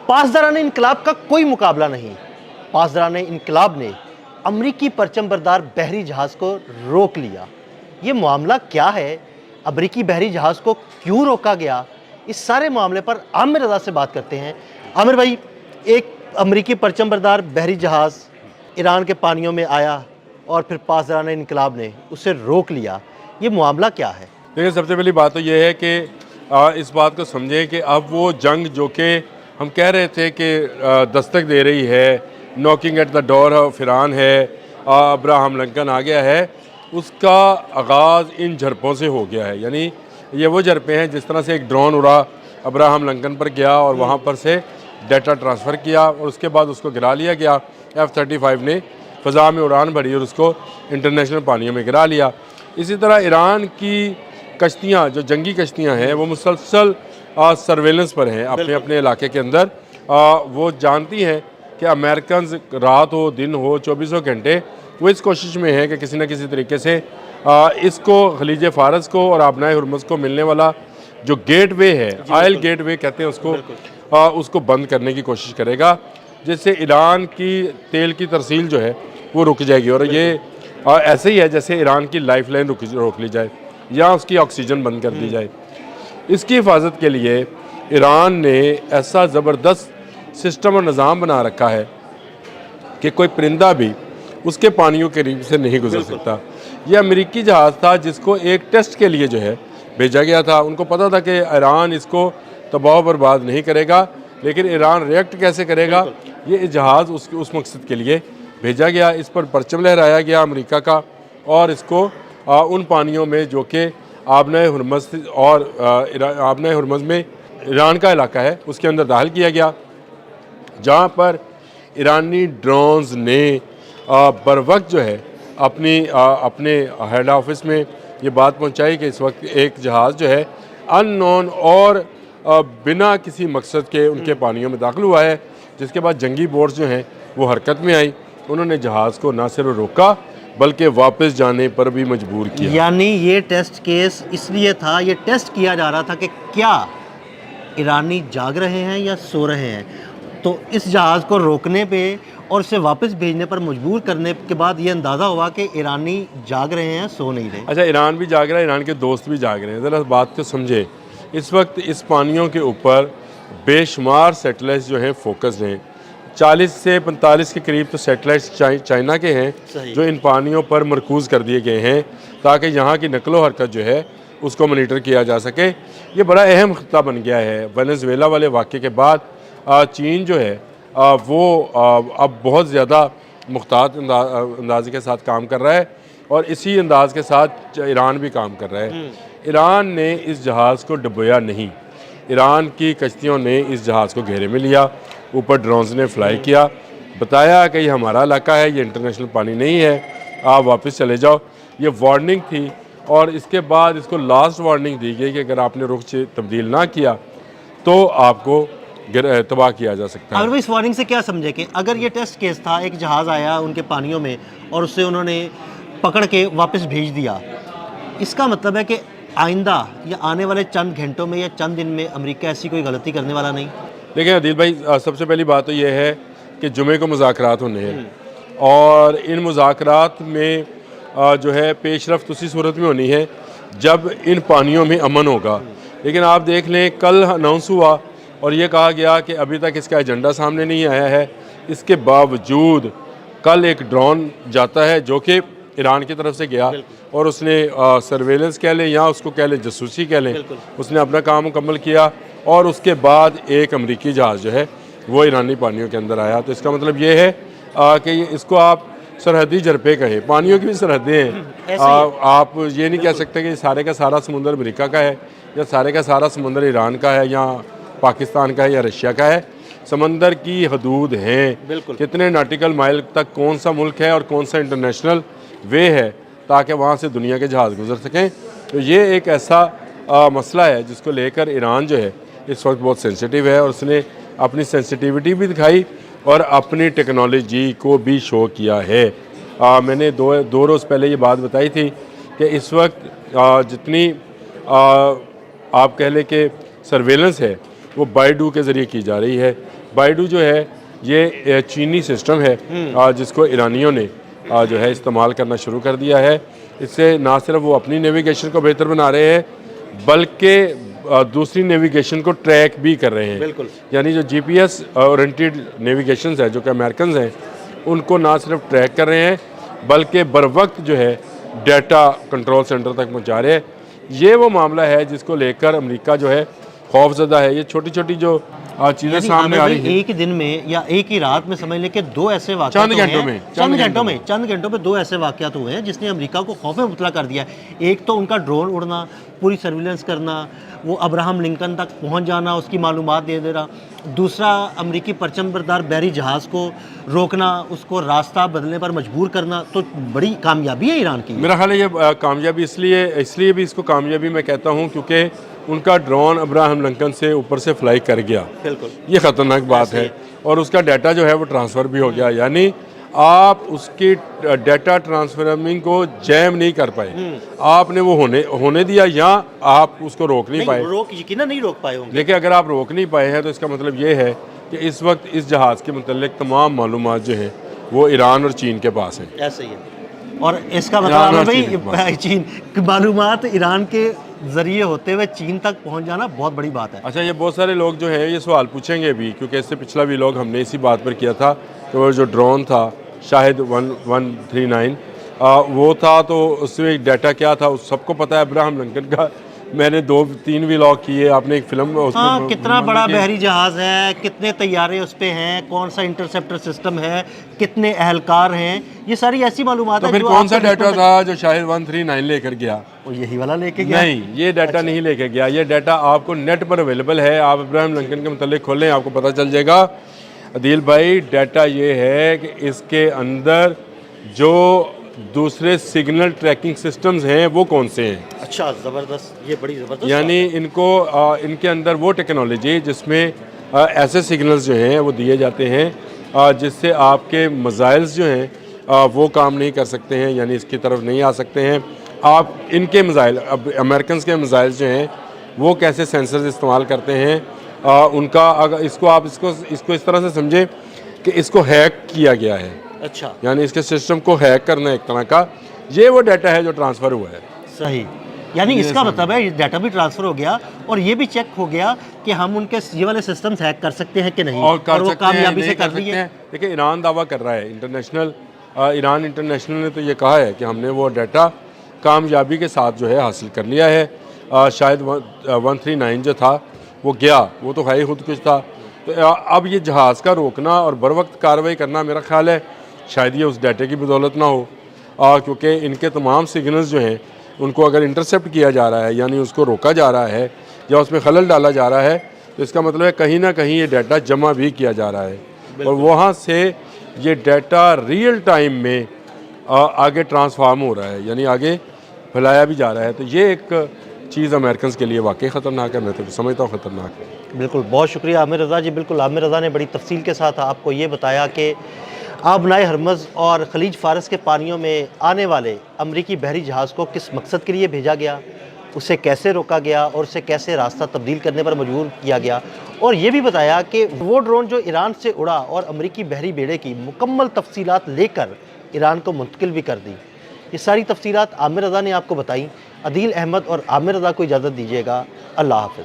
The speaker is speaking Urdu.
پاسداران انقلاب کا کوئی مقابلہ نہیں۔ پاسداران انقلاب نے امریکی پرچم بردار بحری جہاز کو روک لیا۔ یہ معاملہ کیا ہے؟ امریکی بحری جہاز کو کیوں روکا گیا؟ اس سارے معاملے پر عامر رضا سے بات کرتے ہیں۔ عامر بھائی، ایک امریکی پرچم بردار بحری جہاز ایران کے پانیوں میں آیا اور پھر پاسداران انقلاب نے اسے روک لیا، یہ معاملہ کیا ہے؟ دیکھیں، سب سے پہلی بات تو یہ ہے کہ اس بات کو سمجھیں کہ اب وہ جنگ جو کہ ہم کہہ رہے تھے کہ دستک دے رہی ہے، knocking at the door of Iran ہے، ابراہم لنکن آ گیا ہے، اس کا آغاز ان جھڑپوں سے ہو گیا ہے۔ یعنی یہ وہ جھڑپیں ہیں جس طرح سے ایک ڈرون اڑا، ابراہم لنکن پر گیا اور وہاں پر سے ڈیٹا ٹرانسفر کیا اور اس کے بعد اس کو گرا لیا گیا۔ F-35 نے فضا میں اڑان بھری اور اس کو انٹرنیشنل پانیوں میں گرا لیا۔ اسی طرح ایران کی کشتیاں، جو جنگی کشتیاں ہیں، وہ مسلسل سرویلنس پر ہیں اپنے اپنے علاقے کے اندر۔ وہ جانتی ہیں کہ امریکنز رات ہو دن ہو 24 گھنٹے وہ اس کوشش میں ہیں کہ کسی نہ کسی طریقے سے اس کو خلیج فارس کو اور آبنائے ہرمز کو ملنے والا جو گیٹ وے ہے، آئل گیٹ وے کہتے ہیں اس کو بند کرنے کی کوشش کرے گا، جس سے ایران کی تیل کی ترسیل جو ہے وہ رک جائے گی۔ اور یہ ایسے ہی ہے جیسے ایران کی لائف لائن روک لی جائے یا اس کی آکسیجن بند کر دی جائے۔ اس کی حفاظت کے لیے ایران نے ایسا زبردست سسٹم اور نظام بنا رکھا ہے کہ کوئی پرندہ بھی اس کے پانیوں کے قریب سے نہیں گزر سکتا۔ یہ امریکی جہاز تھا جس کو ایک ٹیسٹ کے لیے جو ہے بھیجا گیا تھا۔ ان کو پتا تھا کہ ایران اس کو تباہ و برباد نہیں کرے گا، لیکن ایران ریئیکٹ کیسے کرے گا، یہ جہاز اس مقصد کے لیے بھیجا گیا۔ اس پر پرچم لہرایا گیا امریکہ کا اور اس کو ان پانیوں میں جو کہ آبنائے ہرمز اور آبنائے ہرمز میں ایران کا علاقہ ہے اس کے اندر داخل کیا گیا، جہاں پر ایرانی ڈرونز نے بروقت جو ہے اپنے ہیڈ آفس میں یہ بات پہنچائی کہ اس وقت ایک جہاز جو ہے ان نون اور بنا کسی مقصد کے ان کے پانیوں میں داخل ہوا ہے، جس کے بعد جنگی بوٹس جو ہیں وہ حرکت میں آئیں۔ انہوں نے جہاز کو نہ صرف روکا بلکہ واپس جانے پر بھی مجبور کیا۔ یعنی یہ ٹیسٹ کیس اس لیے تھا، یہ ٹیسٹ کیا جا رہا تھا کہ کیا ایرانی جاگ رہے ہیں یا سو رہے ہیں۔ تو اس جہاز کو روکنے پہ اور اسے واپس بھیجنے پر مجبور کرنے کے بعد یہ اندازہ ہوا کہ ایرانی جاگ رہے ہیں، سو نہیں رہے۔ اچھا، ایران بھی جاگ رہا ہے، ایران کے دوست بھی جاگ رہے ہیں۔ ذرا بات کو سمجھے، اس وقت اس پانیوں کے اوپر بے شمار سیٹلائٹس جو ہیں فوکسڈ ہیں۔ 40 سے 45 کے قریب تو سیٹلائٹس چائنا کے ہیں جو ان پانیوں پر مرکوز کر دیے گئے ہیں تاکہ یہاں کی نقل و حرکت جو ہے اس کو مانیٹر کیا جا سکے۔ یہ بڑا اہم خطہ بن گیا ہے۔ وینزویلا والے واقعے کے بعد چین جو ہے وہ اب بہت زیادہ محتاط انداز کے ساتھ کام کر رہا ہے اور اسی انداز کے ساتھ ایران بھی کام کر رہا ہے۔ ایران نے اس جہاز کو ڈبویا نہیں، ایران کی کشتیوں نے اس جہاز کو گھیرے میں لیا، اوپر ڈرونز نے فلائی کیا، بتایا کہ یہ ہمارا علاقہ ہے، یہ انٹرنیشنل پانی نہیں ہے، آپ واپس چلے جاؤ۔ یہ وارننگ تھی اور اس کے بعد اس کو لاسٹ وارننگ دی گئی کہ اگر آپ نے رخ تبدیل نہ کیا تو آپ کو تباہ کیا جا سکتا ہے۔ اور وہ اس وارننگ سے کیا سمجھے کہ اگر یہ ٹیسٹ کیس تھا، ایک جہاز آیا ان کے پانیوں میں اور اسے انہوں نے پکڑ کے واپس بھیج دیا، اس کا مطلب ہے کہ آئندہ یا آنے والے چند گھنٹوں میں یا چند دن میں امریکہ ایسی کوئی غلطی کرنے والا نہیں؟ لیکن عدیل بھائی، سب سے پہلی بات تو یہ ہے کہ جمعے کو مذاکرات ہونے ہیں اور ان مذاکرات میں جو ہے پیش رفت اسی صورت میں ہونی ہے جب ان پانیوں میں امن ہوگا۔ لیکن آپ دیکھ لیں، کل اناؤنس ہوا اور یہ کہا گیا کہ ابھی تک اس کا ایجنڈا سامنے نہیں آیا ہے۔ اس کے باوجود کل ایک ڈرون جاتا ہے جو کہ ایران کی طرف سے گیا اور اس نے سرویلنس کہہ لیں یا اس کو کہہ لیں جاسوسی کہہ لیں، اس نے اپنا کام مکمل کیا اور اس کے بعد ایک امریکی جہاز جو ہے وہ ایرانی پانیوں کے اندر آیا۔ تو اس کا مطلب یہ ہے کہ اس کو آپ سرحدی جھڑپیں کہیں، پانیوں کی بھی سرحدیں ہیں۔ آپ یہ نہیں کہہ سکتے کہ سارے کا سارا سمندر امریکہ کا ہے یا سارے کا سارا سمندر ایران کا ہے یا پاکستان کا ہے یا رشیا کا ہے۔ سمندر کی حدود ہیں، کتنے ناٹیکل مائل تک کون سا ملک ہے اور کون سا انٹرنیشنل وے ہے تاکہ وہاں سے دنیا کے جہاز گزر سکیں۔ تو یہ ایک ایسا مسئلہ ہے جس کو لے کر ایران جو ہے اس وقت بہت سینسٹیو ہے اور اس نے اپنی سینسٹیوٹی بھی دکھائی اور اپنی ٹیکنالوجی کو بھی شو کیا ہے۔ میں نے دو روز پہلے یہ بات بتائی تھی کہ اس وقت جتنی آپ کہہ لیں کہ سرویلنس ہے وہ بائیڈو کے ذریعے کی جا رہی ہے۔ بائیڈو جو ہے یہ چینی سسٹم ہے جس کو ایرانیوں نے جو ہے استعمال کرنا شروع کر دیا ہے. اس سے نہ صرف وہ اپنی نیویگیشن کو بہتر بنا رہے ہیں بلکہ دوسری نیویگیشن کو ٹریک بھی کر رہے ہیں. بالکل. یعنی جو جی پی ایس اورینٹیڈ نیویگیشنز ہے جو کہ امریکنز ہیں ان کو نہ صرف ٹریک کر رہے ہیں بلکہ بر وقت جو ہے ڈیٹا کنٹرول سینٹر تک پہنچا رہے ہیں. یہ وہ معاملہ ہے جس کو لے کر امریکہ جو ہے خوف زدہ ہے. یہ چھوٹی چھوٹی جو چیزیں سامنے آ رہی ہیں ایک دن میں یا ایک ہی رات میں سمجھ لیں کہ دو ایسے واقعات چند گھنٹوں میں دو ایسے واقعات ہوئے ہیں جس نے امریکہ کو خوف میں مبتلا کر دیا. ایک تو ان کا ڈرون اڑنا، پوری سرویلنس کرنا، وہ ابراہم لنکن تک پہنچ جانا، اس کی معلومات دے دینا. دوسرا امریکی پرچم بردار بحری جہاز کو روکنا، اس کو راستہ بدلنے پر مجبور کرنا. تو بڑی کامیابی ہے ایران کی. میرا خیال ہے یہ کامیابی اس لیے بھی اس کو کامیابی میں کہتا ہوں کیونکہ ان کا ڈرون ابراہم لنکن سے اوپر سے فلائی کر گیا. بالکل. یہ خطرناک بات ہے. اور اس کا ڈیٹا جو ہے وہ ٹرانسفر بھی ہو گیا. یعنی آپ اس کی ڈیٹا ٹرانسفرمنگ کو جیم نہیں کر پائے. آپ نے وہ ہونے دیا یا آپ اس کو روک نہیں پائے. یقیناً نہیں روک پائے ہوں گے. لیکن اگر آپ روک نہیں پائے ہیں تو اس کا مطلب یہ ہے کہ اس وقت اس جہاز کے متعلق تمام معلومات جو ہیں وہ ایران اور چین کے پاس ہیں. ایسے ہی ہے. اور اس کا مطلب ہے بھائی چین معلومات ایران کے ذریعے ہوتے ہوئے چین تک پہنچ جانا بہت بڑی بات ہے. اچھا، یہ بہت سارے لوگ جو ہیں یہ سوال پوچھیں گے بھی کیونکہ اس سے پچھلا بھی لوگ ہم نے اسی بات پر کیا تھا کہ وہ جو ڈرون تھا شاہد 139 وہ تھا تو اس میں ڈیٹا کیا تھا سب کو پتہ ہے. ابراہم لنکن کا میں نے 2-3 ولاگ کیے. آپ نے ایک فلم کتنا بڑا بحری جہاز ہے، کتنے طیارے اس پہ ہیں، کون سا انٹرسیپٹر سسٹم ہے، کتنے اہلکار ہیں، یہ ساری ایسی معلومات ہیں. پھر کون سا ڈیٹا تھا جو شاہد 139 لے کر گیا؟ وہ یہی والا لے کے گیا. نہیں، یہ ڈیٹا نہیں لے کے گیا. یہ ڈیٹا آپ کو نیٹ پر اویلیبل ہے. آپ ابراہم لنکن کے متعلق کھولیں آپ کو پتہ چل جائے گا. عدیل بھائی، ڈیٹا یہ ہے کہ اس کے اندر جو دوسرے سگنل ٹریکنگ سسٹمز ہیں وہ کون سے ہیں. اچھا، زبردست. یہ بڑی زبردست. یعنی ان کے اندر وہ ٹیکنالوجی جس میں ایسے سگنلز جو ہیں وہ دیے جاتے ہیں جس سے آپ کے میزائلز جو ہیں وہ کام نہیں کر سکتے ہیں، یعنی اس کی طرف نہیں آ سکتے ہیں. آپ ان کے میزائل امریکنز کے میزائلز جو ہیں وہ کیسے سینسرز استعمال کرتے ہیں ان کا اگر اس کو اس طرح سے سمجھیں کہ اس کو ہیک کیا گیا ہے. اچھا، یعنی اس کے سسٹم کو ہیک کرنا ایک طرح کا یہ وہ ڈیٹا ہے جو ٹرانسفر ہوا ہے. صحیح. یعنی اس کا مطلب ہے ڈیٹا بھی ٹرانسفر ہو گیا اور یہ بھی چیک ہو گیا کہ ہم ان کے یہ والے سسٹمز ہیک کر سکتے ہیں کہ نہیں، اور وہ کامیابی سے کر رہی ہے. دیکھیں ایران دعویٰ کر رہا ہے ایران انٹرنیشنل نے تو یہ کہا ہے کہ ہم نے وہ ڈیٹا کامیابی کے ساتھ جو ہے حاصل کر لیا ہے. شاید 139 جو تھا وہ گیا، وہ تو ہے ہی خود کچھ تھا. تو اب یہ جہاز کا روکنا اور بر وقت کارروائی کرنا میرا خیال ہے شاید یہ اس ڈیٹے کی بدولت نہ ہو کیونکہ ان کے تمام سگنلز جو ہیں ان کو اگر انٹرسیپٹ کیا جا رہا ہے یعنی اس کو روکا جا رہا ہے یا اس میں خلل ڈالا جا رہا ہے تو اس کا مطلب ہے کہیں نہ کہیں یہ ڈیٹا جمع بھی کیا جا رہا ہے اور وہاں سے یہ ڈیٹا ریئل ٹائم میں آگے ٹرانسفارم ہو رہا ہے، یعنی آگے پھیلایا بھی جا رہا ہے. تو یہ ایک چیز امریکنز کے لیے واقعی خطرناک ہے. میں تو سمجھتا ہوں خطرناک ہے. بالکل، بہت شکریہ عامر رضا جی. بالکل، عامر رضا نے بڑی تفصیل کے ساتھ آپ کو یہ بتایا کہ آبنائے ہرمز اور خلیج فارس کے پانیوں میں آنے والے امریکی بحری جہاز کو کس مقصد کے لیے بھیجا گیا، اسے کیسے روکا گیا اور اسے کیسے راستہ تبدیل کرنے پر مجبور کیا گیا، اور یہ بھی بتایا کہ وہ ڈرون جو ایران سے اڑا اور امریکی بحری بیڑے کی مکمل تفصیلات لے کر ایران کو منتقل بھی کر دی. یہ ساری تفصیلات عامر رضا نے آپ کو بتائیں. عدیل احمد اور عامر رضا کو اجازت دیجیے گا. اللہ حافظ.